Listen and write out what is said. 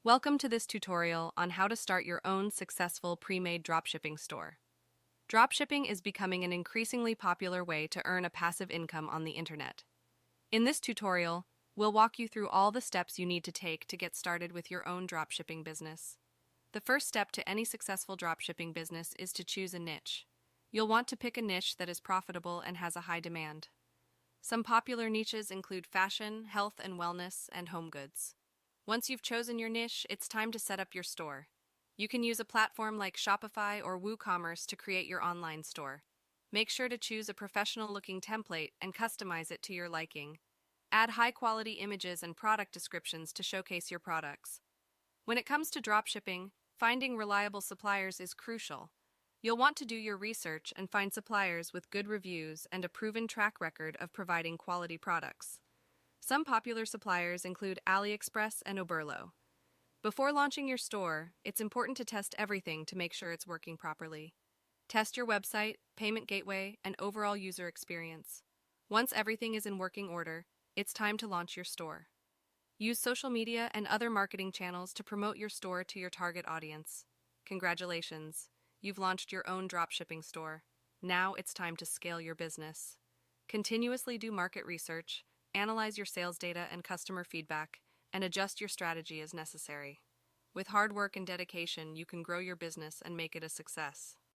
Welcome to this tutorial on how to start your own successful pre-made dropshipping store. Dropshipping is becoming an increasingly popular way to earn a passive income on the internet. In this tutorial, we'll walk you through all the steps you need to take to get started with your own dropshipping business. The first step to any successful dropshipping business is to choose a niche. You'll want to pick a niche that is profitable and has a high demand. Some popular niches include fashion, health and wellness, and home goods. Once you've chosen your niche, it's time to set up your store. You can use a platform like Shopify or WooCommerce to create your online store. Make sure to choose a professional-looking template and customize it to your liking. Add high-quality images and product descriptions to showcase your products. When it comes to dropshipping, finding reliable suppliers is crucial. You'll want to do your research and find suppliers with good reviews and a proven track record of providing quality products. Some popular suppliers include AliExpress and Oberlo. Before launching your store, it's important to test everything to make sure it's working properly. Test your website, payment gateway, and overall user experience. Once everything is in working order, it's time to launch your store. Use social media and other marketing channels to promote your store to your target audience. Congratulations, you've launched your own dropshipping store. Now it's time to scale your business. Continuously do market research, analyze your sales data and customer feedback, and adjust your strategy as necessary. With hard work and dedication, you can grow your business and make it a success.